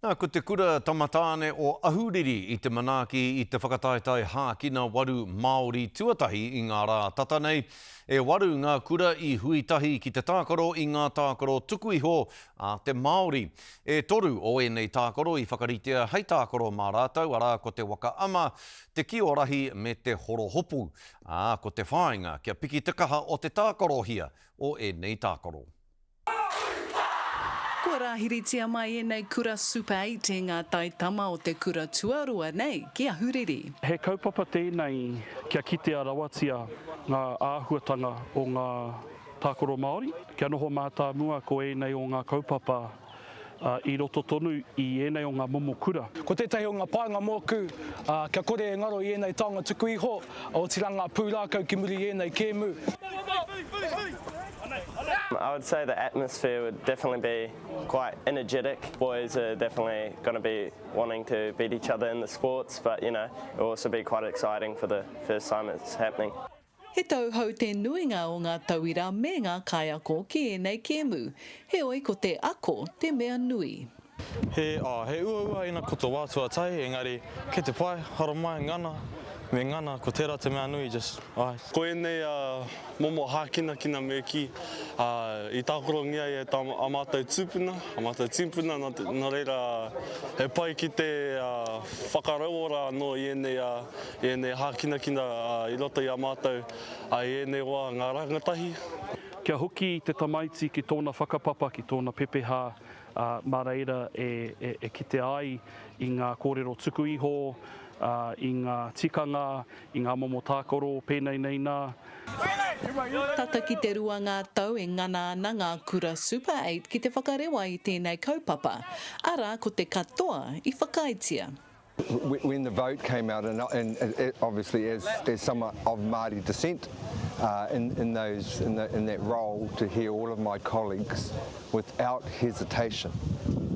Ko te kura tamatāne o ahuriri I te manaaki I te whakataetai hākina waru Māori tuatahi I ngā rā tata nei. E waru ngā kura I huitahi ki te tākaro I ngā tākaro tuku iho a te Māori. E toru o enei tākaro I whakaritea hei tākaro mā rātau arā ko te wakaama, te kiorahi me te horohopu. Ko te whāinga kia piki tikaha o te tākaro hia o enei tākaro. Kua rāhiritia mai nei kura Super 8 I ngā taitama o te kura tuarua nei, kia huriri. He kaupapa tēnei kia kitea rawatia ngā āhuatanga o ngā tākaro Māori. Kia noho mātā mua ko ēnei o ngā kaupapa I roto tonu I ēnei o ngā momo kura. Ko tētahi o ngā pāinga mōku, kia kore e ngaro I ēnei taonga tuku iho, o tiranga pūrākau ki muri ēnei kēmu. I would say the atmosphere would definitely be quite energetic. Boys are definitely going to be wanting to beat each other in the sports, but you know, it will also be quite exciting for the first time it's happening. He tauhau te nuinga o ngā tauira me ngā kaiako ki ēnei kēmu. He oi ko te ako te mea nui. He ua ina ko tō wātua tai, engari ke te pai, hara mai ngana, me ngana, ko tērā te mea nui, just ai. Ko ēnei momo hākina kina me ki, I tākoro ngia I a mātou tūpuna, nō reira he pai ki te whakarauora no I ēnei hākina kina I roto I a mātou, I ēnei wā ngā rangatahi. Kia hoki te tamaiti ki tōna whakapapa, ki tōna pepeha, mā reira e kite ai I ngā kōrero tuku iho, I ngā tikanga, I ngā momo tākoro, pēnei nei nā. Tata ki te rua ngā tau e ngana ana ngā kura Super 8 ki te whakarewa I tēnei kaupapa. Ara ko te katoa I whakaitia. When the vote came out, and obviously as someone of Māori descent, in that role, to hear all of my colleagues without hesitation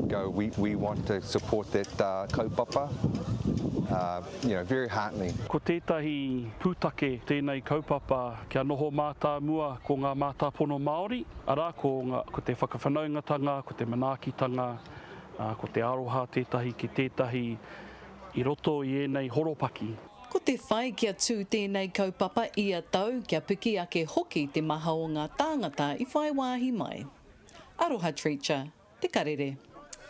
go, we want to support that kaupapa. Very heartening. Ko tētahi pūtake tēnei kaupapa kia noho mātā mua ko ngā mātā pono Māori, arā ko te whakawhanaungatanga, ko te manaakitanga, ko te aroha tētahi ki tētahi I roto I ēnei horopaki. Ko te whai kia tū tēnei kaupapa ia tau kia piki ake hoki te maha o ngā tāngata I whai wāhi mai. Aroha Treacher, te karere.